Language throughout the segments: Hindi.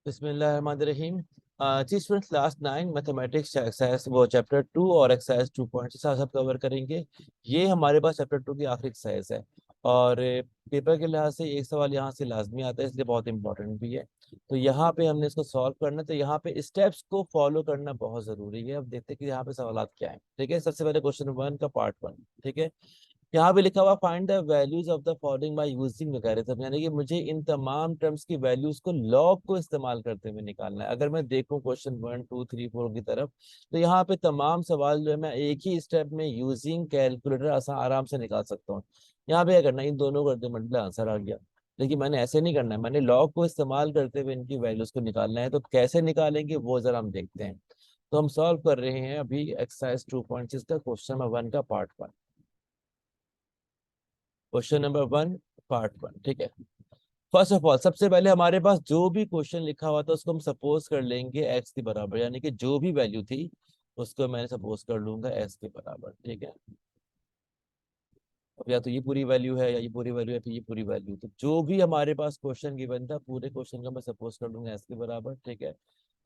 बिस्मिल्लाहिर्रहमानिर्रहीम। जी स्टूडेंट्स, क्लास 9 मैथमेटिक्स एक्सरसाइज वो चैप्टर 2 और एक्सरसाइज 2.6 सब कवर करेंगे। ये हमारे पास चैप्टर 2 की आखिरी एक्सरसाइज है और पेपर के लिहाज से एक सवाल यहाँ से लाजमी आता है, इसलिए बहुत इंपॉर्टेंट भी है। तो यहाँ पे हमने इसको सॉल्व करना है, तो यहाँ पे स्टेप्स को फॉलो करना बहुत ज़रूरी है। अब देखते हैं कि यहाँ पे सवालात क्या है। ठीक है, सबसे पहले क्वेश्चन 1 का पार्ट 1। ठीक है, यहाँ पे लिखा हुआ find the values of the following by using mathematics, यानी कि मुझे इन तमाम टर्म्स की वैल्यूज को लॉग को इस्तेमाल करते हुए निकालना है। अगर मैं देखूं क्वेश्चन 1 2 3 4 की तरफ, तो यहाँ पे तमाम सवाल जो है मैं एक ही स्टेप में यूजिंग कैलकुलेटर आराम से निकाल सकता हूँ। यहाँ पे क्या करना है, इन दोनों करते मतलब आंसर आ गया। लेकिन मैंने ऐसे नहीं करना है, मैंने लॉग को इस्तेमाल करते हुए इनकी वैल्यूज को निकालना है। तो कैसे निकालेंगे वो जरा हम देखते हैं। तो हम सॉल्व कर रहे हैं अभी एक्सरसाइज 2.6 का क्वेश्चन नंबर 1 का पार्ट 1। Question number 1 part 1। ठीक है, फर्स्ट ऑफ ऑल सबसे पहले हमारे पास जो भी क्वेश्चन लिखा हुआ था उसको हम सपोज कर लेंगे एक्स के बराबर, यानी कि जो भी वैल्यू थी उसको मैंने सपोज कर लूंगा एक्स के बराबर। ठीक है, अब या तो ये पूरी वैल्यू है या ये पूरी वैल्यू है, फिर ये पूरी वैल्यू। तो जो भी हमारे पास क्वेश्चन गिवन था पूरे क्वेश्चन का मैं सपोज कर लूंगा एक्स के बराबर। ठीक है,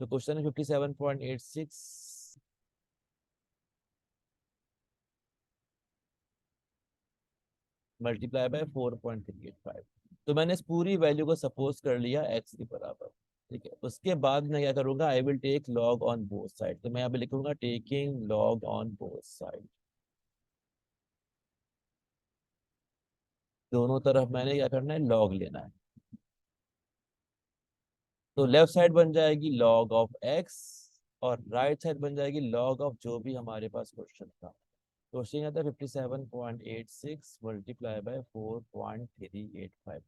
तो क्वेश्चन है 57.86 मल्टीप्लाई बाय 4.385। तो मैंने इस पूरी वैल्यू को सपोज कर लिया एक्स के बराबर। ठीक है, उसके बाद मैं क्या करूंगा, I will take log on both side. तो मैं यहाँ पे लिखूंगा taking log on both side. दोनों तरफ मैंने क्या करना है, लॉग लेना है। तो लेफ्ट साइड बन जाएगी लॉग ऑफ एक्स और राइट साइड बन जाएगी लॉग ऑफ जो भी हमारे पास क्वेश्चन था। क्वेश्चन आता है 57.86 मल्टीप्लाई बाय 4.385।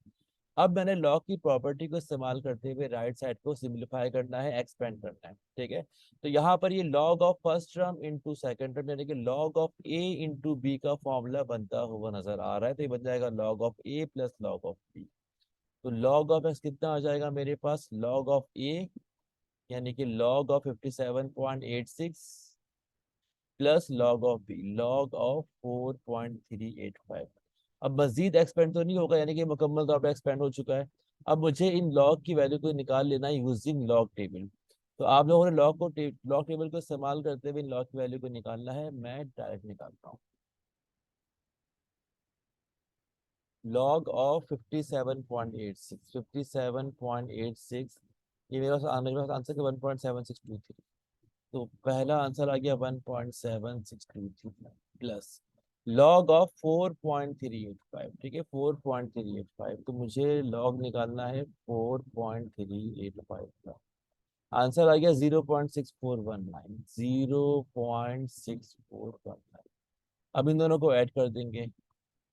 अब मैंने लॉग की प्रॉपर्टी को इस्तेमाल करते हुए राइट साइड को सिंपलीफाई करना है, एक्सपेंड करना है। ठीक है, तो यहाँ पर ये log of first term into second term, यानी कि log of A into B का फॉर्मूला बनता हुआ नजर आ रहा है। तो ये बन जाएगा log of A plus log of B. तो लॉग ऑफ एक्स कितना आ जाएगा मेरे पास, लॉग ऑफ ए यानी कि log of 57.86 plus log of B log of 4.385। अब मजीद एक्सपेंड तो नहीं होगा, यानी कि मुकम्मल तौर पर एक्सपेंड हो चुका है। अब मुझे इन लॉग की वैल्यू को निकाल लेना है यूजिंग लॉग टेबल। तो आप लोगों ने लॉग टेबल को इस्तेमाल करते हुए इन लॉग की वैल्यू को निकालना है। मैं डायरेक्ट निकालता हूँ। लॉग ऑफ 57.86 ये मेरे पास आंसर 1.7623। तो पहला आंसर आ गया 1.7623 प्लस लॉग ऑफ 4.385। ठीक है, 4.385। तो मुझे लॉग निकालना है 4.385 का। आंसर आ गया 0.6419, 0.6419। अब इन दोनों को ऐड कर देंगे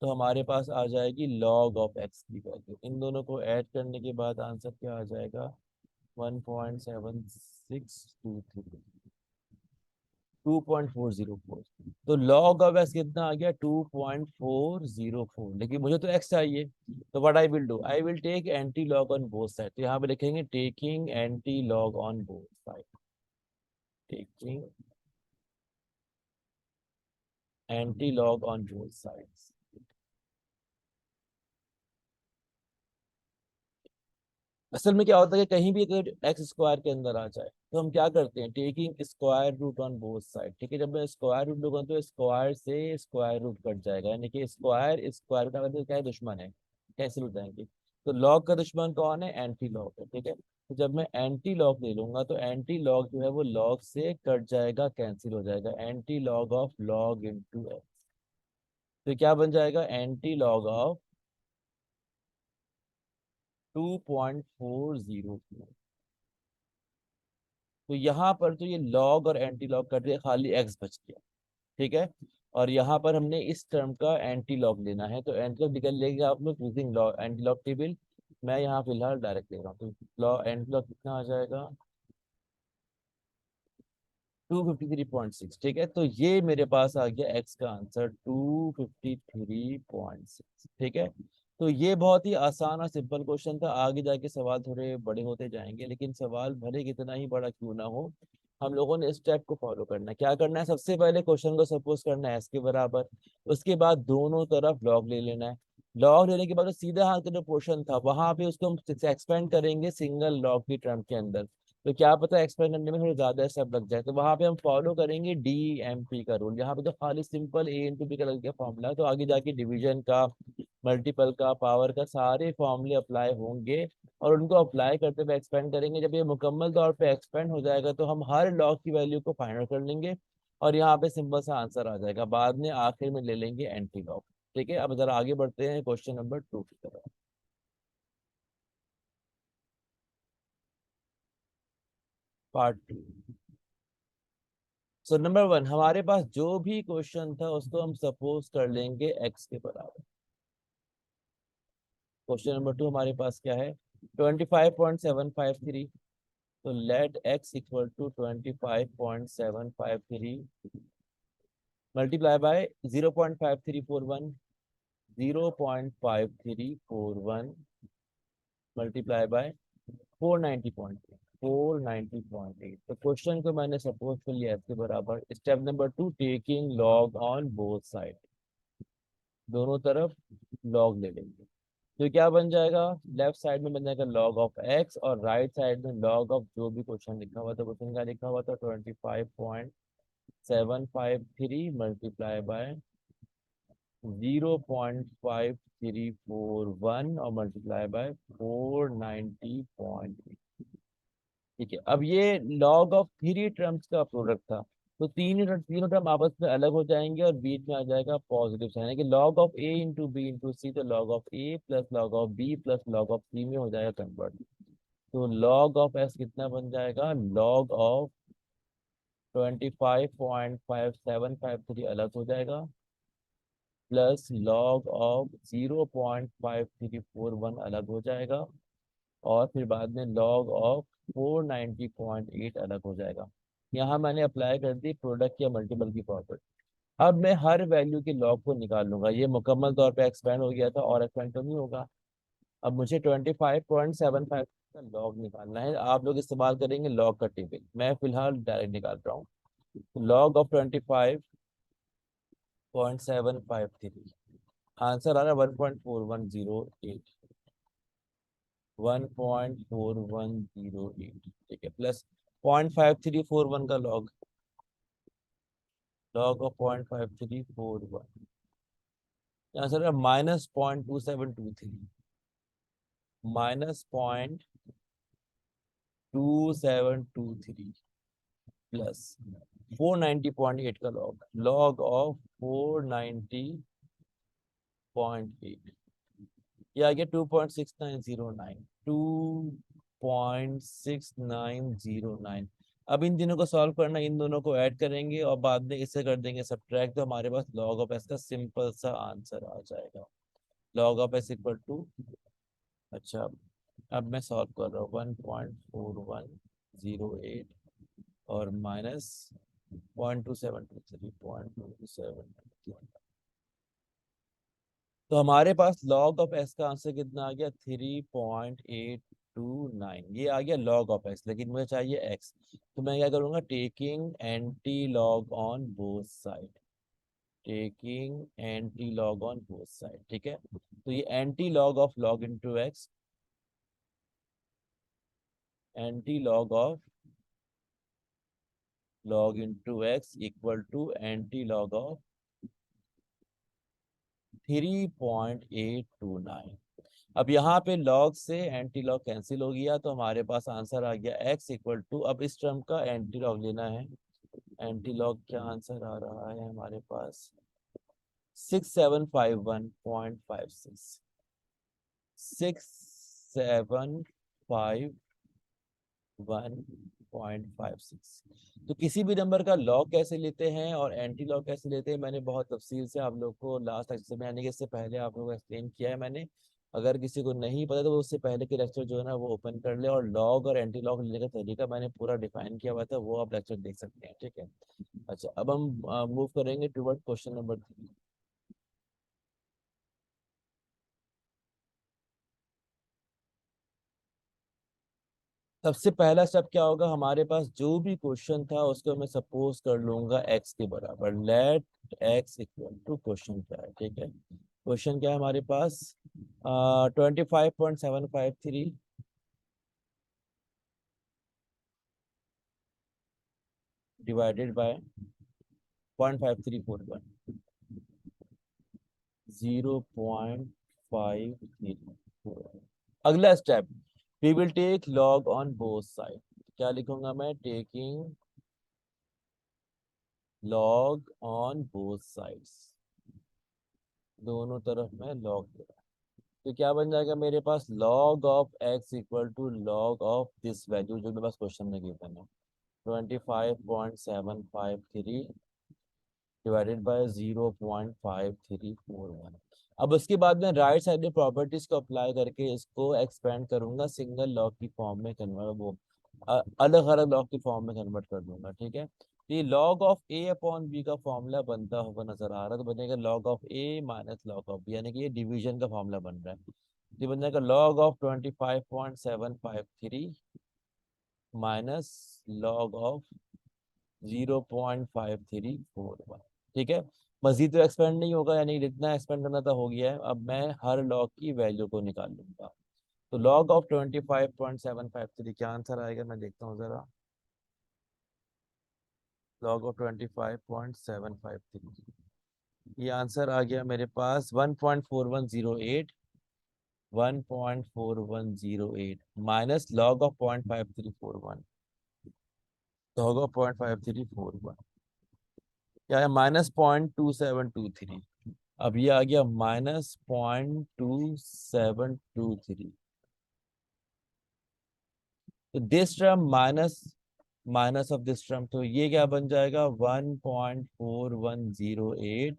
तो हमारे पास आ जाएगी लॉग ऑफ एक्स की वैल्यू। इन दोनों को ऐड करने के बाद आंसर क्या आ जाएगा, 1.7623, 2.404। तो लॉग ऑफ एक्स कितना आ गया, 2.404। लेकिन मुझे तो एक्स चाहिए। तो what I will do, I will take anti log on both side. तो यहाँ पे लिखेंगे taking anti log on both side, taking anti log on both sides. असल में क्या होता है कि कहीं भी अगर एक्स स्क्वायर के अंदर आ जाए तो हम क्या करते हैं, taking square root on both side. ठीक है, जब मैं स्क्वायर रूट लूंगा तो स्क्वायर से स्क्वायर रूट कट जाएगा, यानी कि स्क्वायर स्क्वायर का मतलब क्या है, दुश्मन है, कैंसिल हो जाएंगे। तो लॉग का दुश्मन कौन है, एंटी लॉग है। ठीक है, तो जब मैं एंटी लॉग ले लूंगा तो एंटी लॉग जो है वो लॉग से कट जाएगा, कैंसिल हो जाएगा। Anti log of log into x, तो क्या बन जाएगा, एंटी लॉग ऑफ 2.404। तो यहाँ पर तो ये लॉग और एंटी लॉग कर दिया, खाली एक्स बच गया। ठीक है, और यहाँ पर हमने इस टर्म का एंटी लॉग लेना है। तो एंटी लॉग निकल लेंगे आप लोग using law anti log table. मैं यहाँ फिलहाल डायरेक्ट ले रहा हूँ। तो लॉ एंटी लॉग कितना आ जाएगा, 253.6। ठीक है, तो ये मेरे पास आ गया एक्स का आंसर 253.6। ठीक है, तो ये बहुत ही आसान और सिंपल क्वेश्चन था। आगे जाके सवाल थोड़े बड़े होते जाएंगे, लेकिन सवाल भले कितना ही बड़ा क्यों ना हो, हम लोगों ने इस स्टेप को फॉलो करना है। क्या करना है, सबसे पहले क्वेश्चन को सपोज करना है एस के बराबर। उसके बाद दोनों तरफ लॉग ले लेना है। लॉग लेने के बाद जो सीधा हाथ का जो पोर्शन था वहां पे उसको हम एक्सपेंड करेंगे सिंगल लॉग की टर्म के अंदर। तो क्या पता एक्सपेंड करने में थोड़ा ज्यादा सब लग जाए, तो वहां पे हम फॉलो करेंगे DMP का रूल। यहाँ पे तो खाली सिंपल A × B का लग गया फॉर्मूला, तो आगे जाके डिवीजन का, मल्टीपल का, पावर का सारे फॉर्मूले अप्लाई होंगे। और उनको अप्लाई करते हुए एक्सपेंड करेंगे। जब ये मुकम्मल तौर पे एक्सपेंड हो जाएगा तो हम हर लॉग की वैल्यू को फाइंड आउट कर लेंगे और यहाँ पे सिंपल सा आंसर आ जाएगा। बाद में आखिर में ले लेंगे एंटी लॉग। ठीक है, अब जरा आगे बढ़ते हैं क्वेश्चन नंबर 2 की तरफ। पार्ट 2। सो नंबर 1, हमारे पास जो भी क्वेश्चन था उसको हम सपोज कर लेंगे x के बराबर। क्वेश्चन नंबर 2 हमारे पास क्या है, 25.753। तो let x equal to 25.753 multiply by 0.5341, 0.5341 multiply by 490.8। तो क्वेश्चन को मैंने सपोज कर लिया इसके बराबर। Step number 2, taking log on both side. दोनों तरफ लॉग ले लेंगे। तो क्या बन जाएगा, लेफ्ट साइड में बन जाएगा लॉग ऑफ x और राइट साइड में लॉग ऑफ जो भी क्वेश्चन लिखा हुआ था। क्वेश्चन क्या लिखा हुआ था, 25.753 मल्टीप्लाई बाय 0.5341 और मल्टीप्लाई बाय 490। ठीक है, अब ये लॉग ऑफ थ्री टर्म्स का प्रोडक्ट था। तो तीनों टर्म आपस में अलग हो जाएंगे और बीच में आ जाएगा पॉजिटिव साइन, यानी कि log of A × B × C। तो log of A plus log of B plus log of C में हो जाएगा कन्वर्ट। तो लॉग ऑफ S कितना बन जाएगा, लॉग ऑफ 25.5753 अलग हो जाएगा प्लस लॉग ऑफ 0.5341 अलग हो जाएगा और फिर बाद में log ऑफ 490.8 अलग हो जाएगा। यहाँ मैंने अप्लाई कर दी प्रोडक्ट या मल्टीपल की प्रॉपर्टी। अब मैं हर वैल्यू के लॉग को निकाल लूंगा। ये मुकम्मल तौर पे एक्सपेंड हो गया था और एक्सपेंड तो नहीं होगा। अब मुझे 25.75 का लॉग निकालना है। आप लोग इस्तेमाल करेंगे लॉग का टेबल, मैं फिलहाल डायरेक्ट निकाल रहा हूँ। लॉग ऑफ 25.753, आंसर आ रहा है 1.4108। 1.4108, ठीक है, प्लस 0.5341 का लॉग, लॉग ऑफ 0.5341, आंसर है -0.2723, -0.2723 प्लस 490.8 का लॉग, लॉग ऑफ 490.8, ये आ गया 2.6909, 2.6909। अब इन तीनों को सॉल्व करना, इन दोनों को ऐड करेंगे और बाद में इसे कर देंगे सब्ट्रैक्ट, तो हमारे पास लॉग ऑफ एस का सिंपल सा आंसर आ जाएगा। Log of S equal to, अच्छा अब मैं सॉल्व कर रहा हूँ, 1.4108 और माइनस 0.2723, तो हमारे पास लॉग ऑफ एस का आंसर कितना आ गया, 3.829। ये आ गया लॉग ऑफ एस, लेकिन मुझे चाहिए एक्स। तो मैं क्या करूंगा, taking anti log on both side, taking anti log on both side. ठीक है, तो ये anti log of log into X, anti log of log into X equal to anti log of 3.829। अब यहाँ पे लॉग से एंटी लॉग कैंसिल हो गया तो हमारे पास आंसर आ गया x इक्वल टू, अब इस टर्म का एंटी लॉग लेना है। एंटी लॉग क्या आंसर आ रहा है हमारे पास, 6751.56, 6751.56। तो किसी भी नंबर का लॉग कैसे लेते हैं और एंटी लॉग कैसे लेते हैं, मैंने बहुत तफसील से आप लोग को लास्ट लेक्चर में, यानी कि इससे पहले आप लोगों को एक्सप्लेन किया है मैंने। अगर किसी को नहीं पता तो वो उससे पहले के लेक्चर जो है ना वो ओपन कर ले, और लॉग और एंटी लॉग लेने का तरीका मैंने पूरा डिफाइन किया हुआ था, वो आप लेक्चर देख सकते हैं। ठीक है, अच्छा अब हम मूव करेंगे टुवर्ड क्वेश्चन नंबर 3। सबसे पहला स्टेप क्या होगा, हमारे पास जो भी क्वेश्चन था उसको मैं सपोज कर लूंगा एक्स के बराबर। Let X equal to, question क्या है, ठीक है, क्वेश्चन क्या है हमारे पास, 25.753 डिवाइडेड बाय 0.5341, 0.534। अगला step, we will take log on both side. क्या लिखूंगा मैं, taking log on both sides, दोनों तरफ में लॉग दे रहा हूं। तो क्या बन जाएगा मेरे पास, log of x equal to log of this value जो मेरे पास क्वेश्चन में गिवन है, 25.753 डिवाइडेड बाय 0.5341। अब उसके बाद में राइट साइड में प्रॉपर्टीज को अप्लाई करके इसको एक्सपेंड करूंगा, सिंगल लॉग की फॉर्म में कन्वर्ट, वो अलग अलग लॉग की फॉर्म में कन्वर्ट कर दूंगा, ठीक है। तो ये log of A upon B का फॉर्मूला बनता हुआ नजर आ रहा है, तो बनेगा log of A minus log of B, यानी कि ये डिवीजन का फॉर्मूला बन रहा है। तो ये बन जाएगा log of 25.753 minus log of 0.5341, ठीक है। मजीद तो एक्सपेंड नहीं होगा, यानी जितना एक्सपेंड करना था हो गया है। अब मैं हर लॉग की वैल्यू को निकाल लूंगा। तो लॉग ऑफ 25.753 क्या आंसर आएगा, मैं देखता हूँ जरा। लॉग ऑफ 25.753, ये आंसर आ गया मेरे पास 1.4108, 1.4108 minus log of 0.5341, log of 0.5341 क्या है, -0.2723। अब ये आ गया -0.2723। तो this term minus minus of this term, तो ये क्या बन जाएगा, 1.4108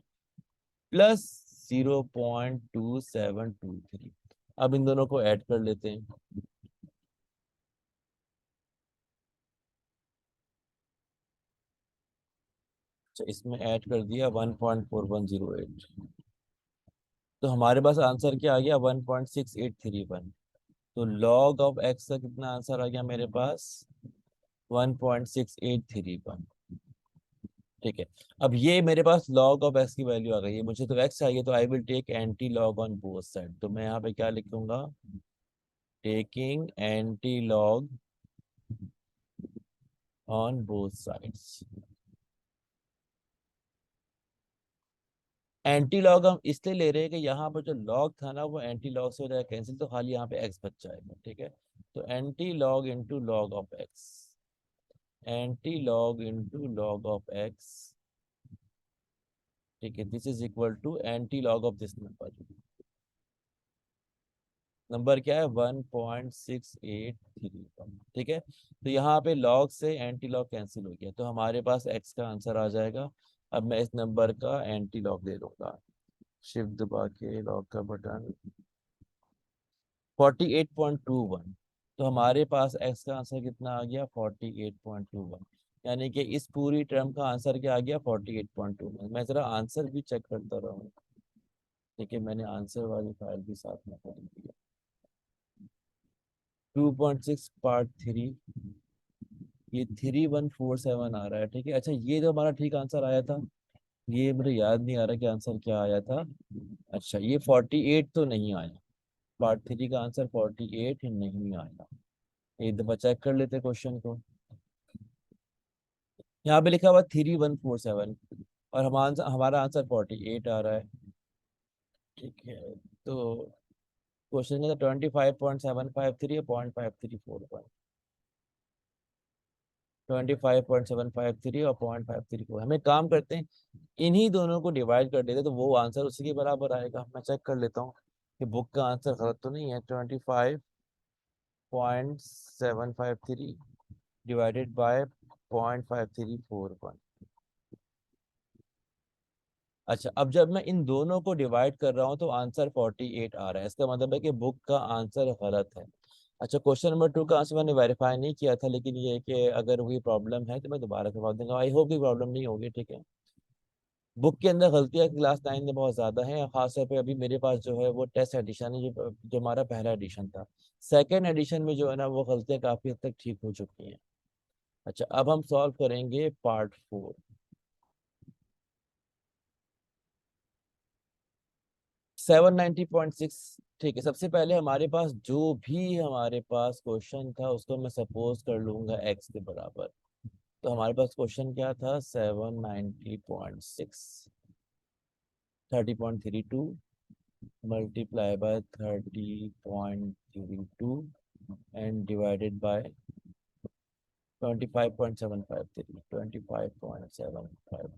प्लस 0.2723। अब इन दोनों को ऐड कर लेते हैं। अच्छा, इसमें ऐड कर दिया 1.4108, तो हमारे पास आंसर क्या आ गया, 1.6831। तो लॉग ऑफ एक्स का कितना आंसर आ गया मेरे पास, 1.6831, ठीक है। अब ये मेरे पास लॉग ऑफ एक्स की वैल्यू आ गई है, मुझे तो एक्स चाहिए, तो I will take anti log on both side. तो मैं यहाँ पे क्या लिखूंगा, taking anti log on both sides. Anti log हम इसलिए ले रहे हैं कि यहाँ पर जो लॉग था ना वो एंटी लॉग से हो जाएगा कैंसिल, तो खाली यहाँ पे एक्स बच जाएगा, ठीक है। तो anti log into log of X, anti log into log of X, ठीक है, this is equal to anti log of this number. Number क्या है, 1.683, ठीक है। तो यहाँ पे लॉग से एंटी लॉग कैंसिल हो गया, तो हमारे पास एक्स का आंसर आ जाएगा। अब मैं इस नंबर का एंटी लॉग दे दूंगा, शिफ्ट दबा के लॉग का बटन, 48.21। तो हमारे पास एक्स का आंसर कितना आ गया, 48.21, यानी कि इस पूरी टर्म का आंसर क्या आ गया, 48.21। मैं जरा आंसर भी चेक करता रहूँ, ठीक है, मैंने आंसर वाली फाइल भी साथ में कर दी है। 2.6 पार्ट 3, ये 3147 आ रहा है, ठीक है। अच्छा, ये जो हमारा ठीक आंसर आया था, ये मुझे याद नहीं आ रहा कि आंसर क्या आया था। अच्छा, ये 48 तो नहीं आया, पार्ट 3 का आंसर 48 नहीं आया। एक दफा चेक कर लेते क्वेश्चन को। यहाँ पे लिखा हुआ 3147 और हमारा आंसर 48 आ रहा है, ठीक है। तो क्वेश्चन का 25.753 0.5341, 25.753 और 0.534। हमें काम करते हैं, इन्हीं दोनों को डिवाइड कर देते तो वो आंसर उसी के बराबर आएगा। मैं चेक कर लेता हूँ कि बुक का आंसर गलत तो नहीं है। 25.753 डिवाइडेड बाय 0.5341। अच्छा, अब जब मैं इन दोनों को डिवाइड कर रहा हूँ तो आंसर 48 आ रहा है, इसका मतलब है कि बुक का आंसर गलत है। अच्छा, क्वेश्चन नंबर 2 का आंसर मैंने वेरीफाई नहीं किया था, लेकिन ये है कि अगर कोई प्रॉब्लम है तो मैं दोबारा करवा दूंगा। आई होप की प्रॉब्लम नहीं होगी, ठीक है। बुक के अंदर गलतियाँ क्लास 9 में बहुत ज़्यादा हैं, खासतौर पे अभी मेरे पास जो है वो टेस्ट एडिशन है, जो हमारा पहला एडिशन था। सेकेंड एडिशन में जो है ना वो गलतियाँ काफ़ी हद तक ठीक हो चुकी हैं। अच्छा, अब हम सॉल्व करेंगे पार्ट 4। 790.6। ठीक है, सबसे पहले हमारे पास जो भी हमारे पास क्वेश्चन था उसको मैं सपोज कर लूंगा x के बराबर। तो हमारे पास क्वेश्चन क्या था, 790.6, 30.32 multiply by 30.32 and divided by 25.753, 25.753।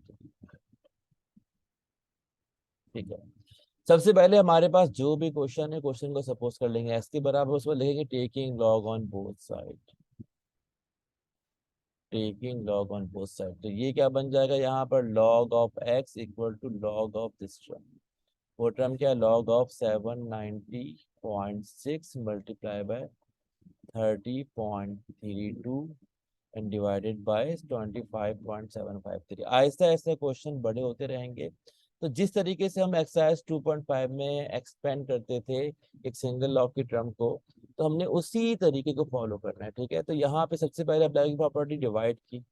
ठीक है, सबसे पहले हमारे पास जो भी क्वेश्चन है, क्वेश्चन को सपोज कर लेंगे x के बराबर, उसमें लिखेंगे taking log on both side, taking log on both side. तो ये क्या बन जाएगा यहाँ पर, log of x equal to log of this term. वो टर्म क्या है, log of 790.6 multiply by 30.32 and divided by 25.753। आहिस्ता आहिस्ता क्वेश्चन बड़े होते रहेंगे। तो जिस तरीके से हम एक्सरसाइज 2.5 में एक्सपेंड करते थे एक सिंगल लॉग की टर्म को, तो हमने उसी तरीके को फॉलो करना है। ठीक है, तो यहाँ पे सबसे पहले अप्लाई की प्रॉपर्टी डिवाइड की। ठीक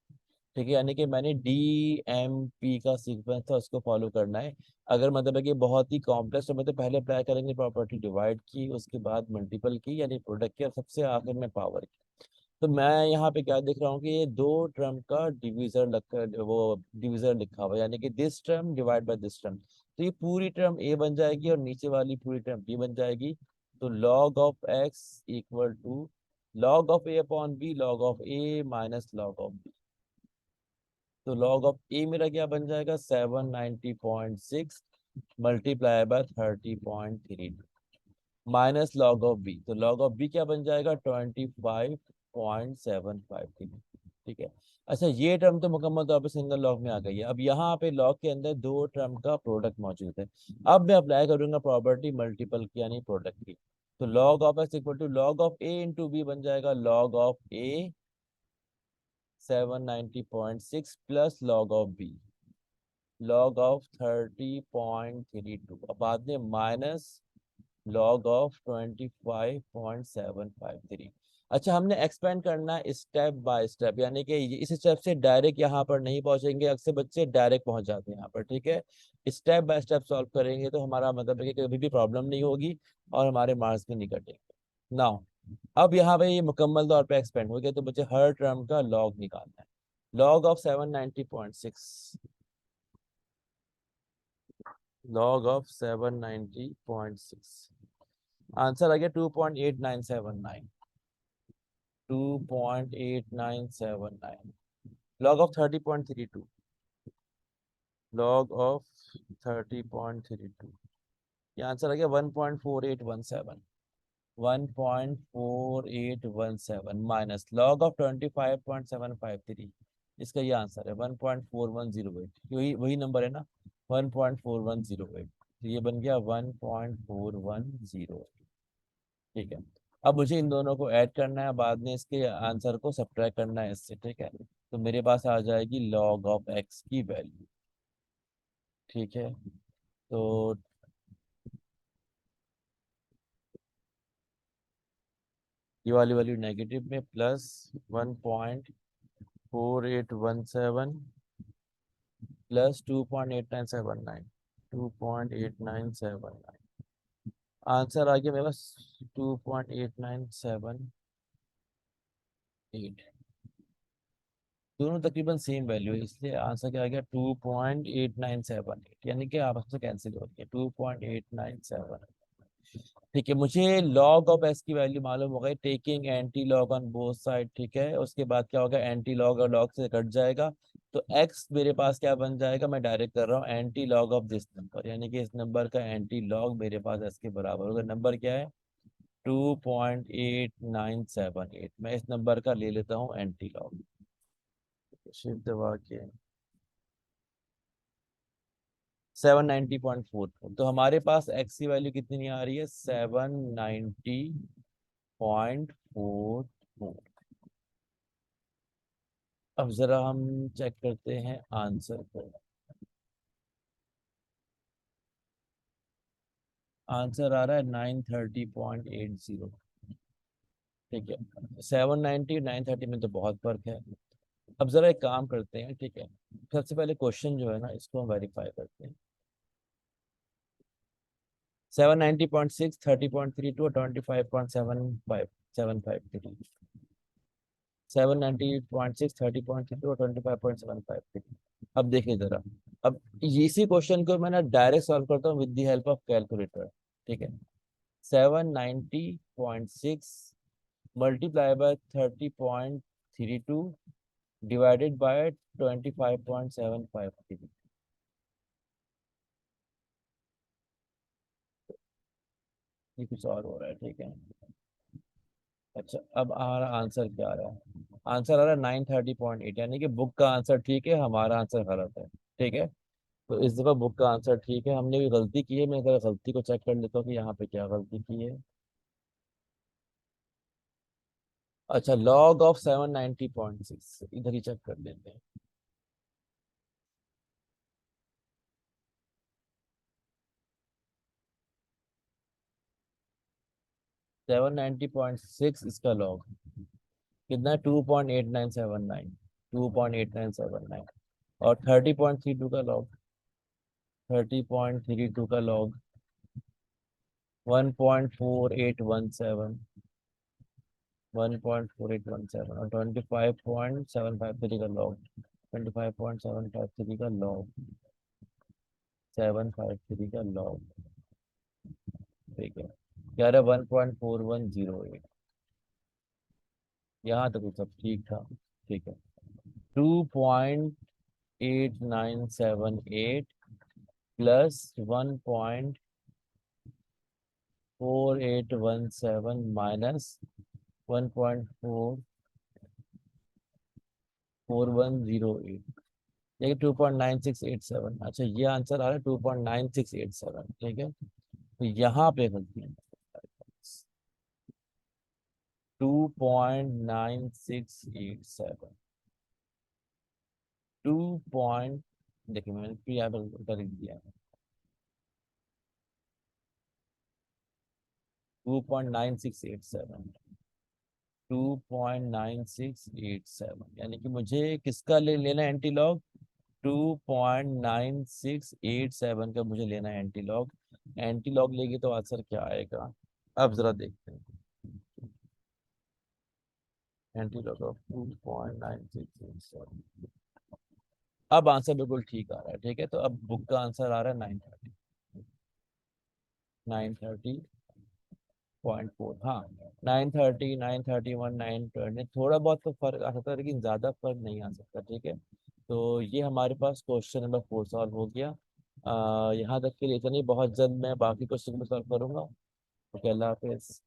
है, यानी कि मैंने डी एम पी का सीक्वेंस था उसको फॉलो करना है। अगर मतलब है कि बहुत ही कॉम्प्लेक्स, तो मतलब पहले अप्लाई करेंगे प्रॉपर्टी डिवाइड की, उसके बाद मल्टीपल की यानी प्रोडक्ट की, और सबसे आखिर में पावर की। तो मैं यहाँ पे क्या देख रहा हूँ कि ये दो टर्म का डिवीजर वो डिवीजर लिखा हुआ है, यानी कि this term divide by this term. तो ये पूरी टर्म ए बन जाएगी और नीचे वाली पूरी टर्म बी बन जाएगी। तो log of x equal to log of A upon B, log of A minus log of B. तो लॉग ऑफ ए मेरा क्या बन जाएगा, 790.6 multiply by 30.32 minus log of B. तो लॉग ऑफ बी क्या बन जाएगा, 25.753। ठीक है, अच्छा ये टर्म तो मुकम्मल तौर पे सिंगल लॉग में आ गई है। अब यहाँ पे लॉग के अंदर दो टर्म का प्रोडक्ट मौजूद है। अब मैं अप्लाई करूंगा प्रॉपर्टी मल्टीपल की यानी प्रोडक्ट की। तो log of x equal to log of a into b बन जाएगा, log of a 790.6 plus log of B log of 30.32, अब बाद में माइनस लॉग ऑफ 25.753। अच्छा, हमने एक्सपेंड करना है स्टेप बाय स्टेप, यानी कि इस स्टेप से डायरेक्ट यहाँ पर नहीं पहुंचेंगे। अक्सर बच्चे डायरेक्ट पहुंच जाते हैं यहाँ पर। ठीक है, स्टेप बाय स्टेप सॉल्व करेंगे तो हमारा मतलब है कि कभी भी प्रॉब्लम नहीं होगी और हमारे मार्क्स भी नहीं कटेंगे। नाउ अब यहाँ पे ये मुकम्मल तौर पे एक्सपेंड हो गया, तो बच्चे हर टर्म का लॉग निकालना है। Log of 790.6, log of 790.6, answer आ गया 2.8979, 2.8979। लॉग ऑफ 30.32, लॉग ऑफ 30.32, ये आंसर आ गया 1.4817, 1.4817 माइनस लॉग ऑफ 25.753, इसका ये आंसर है 1.4108। वही वही नंबर है ना, 1.4108। तो ये बन गया 1.4108। ठीक है, अब मुझे इन दोनों को ऐड करना है, बाद में इसके आंसर को सब्ट्रैक्ट करना है इससे। ठीक है, तो मेरे पास आ जाएगी लॉग ऑफ एक्स की वैल्यू। ठीक है, तो ये वाली वैल्यू नेगेटिव में प्लस 1.4817 प्लस 2.8979, 2.8979, आंसर आ गया मेरे पास 2.8978। दोनों तकरीबन सेम वैल्यू है, इसलिए आंसर क्या आ गया 2.8978, यानी कि आपस में कैंसिल हो रही है 2.897। ठीक है, मुझे लॉग ऑफ एस की वैल्यू मालूम हो गई, taking anti log on both side. ठीक है, उसके बाद क्या होगा, एंटी लॉग और लॉग से कट जाएगा, तो एक्स मेरे पास क्या बन जाएगा, मैं डायरेक्ट कर रहा हूँ anti log of this number, यानी कि इस नंबर का एंटी लॉग मेरे पास एस के बराबर होगा। नंबर क्या है, 2.8978। मैं इस नंबर का ले लेता हूँ एंटी लॉग, शिफ्ट दबा के 790.44। तो हमारे पास एक्स की वैल्यू कितनी नहीं आ रही है, 790.44। अब जरा हम चेक करते हैं आंसर को। आंसर आ रहा है 930.80। ठीक है, 790 930 में तो बहुत फर्क है। अब जरा एक काम करते हैं। ठीक है, सबसे पहले क्वेश्चन जो है ना, इसको हम वेरीफाई करते हैं। 790.6, 30.32 और 25.75 790.6, 30.32 और 25.75। अब देखिए जरा, अब इसी क्वेश्चन को मैं ना डायरेक्ट सॉल्व करता हूँ with the help of calculator. ठीक है, 790.6 मल्टीप्लाई बाय 30.32 डिवाइडेड बाय 25.75। ये कुछ और हो रहा है, ठीक है। अच्छा, अब हमारा आंसर क्या आ रहा है? आंसर आ रहा है 930.8, यानी कि बुक का आंसर ठीक है, हमारा आंसर गलत है। ठीक है, तो इस दफा बुक का आंसर ठीक है, हमने भी गलती की है। मैं जरा गलती को चेक कर लेता हूँ कि यहाँ पे क्या गलती की है। अच्छा, लॉग ऑफ 790.6 इधर ही चेक कर लेते हैं। 790.6 इसका लॉग कितना है? 2.8979। 2.8979। और 30.32 का लॉग, 30.32 का लॉग 1.4817। 1.4817 और 25.753 का लॉग, 25.753 का लॉग, 753 का लॉग। ठीक है, कह रहे 1.4108। यहाँ तक तो सब ठीक था। ठीक है, 2.8978 प्लस 1.4817 माइनस 1.4108, ये 2.9687। अच्छा, ये आंसर आ रहा है 2.9687। ठीक है, तो यहाँ पे गलती है। 2.9687। 2 देखिए, मैंने फिर यहाँ पर कर दिया। 2.9687। 2.9687, यानी कि मुझे किसका लेना है एंटी लॉग? 2.9687 का मुझे लेना है एंटी लॉग। एंटी लॉग लेगी तो आंसर क्या आएगा? अब जरा देखते हैं। Anti log of 2.9687। अब आंसर बिल्कुल ठीक आ रहा है। ठीक है, तो अब बुक का आंसर आ रहा है 930। 930.4, हाँ। 930, 931, 920, थोड़ा बहुत तो फर्क आ सकता है, लेकिन ज्यादा फर्क नहीं आ सकता। ठीक है, तो ये हमारे पास क्वेश्चन नंबर 4 सॉल्व हो गया। यहाँ तक के लिए इतना ही, बहुत जल्द मैं बाकी क्वेश्चन भी सॉल्व करूंगा। ओके, अल्लाह हाफिज।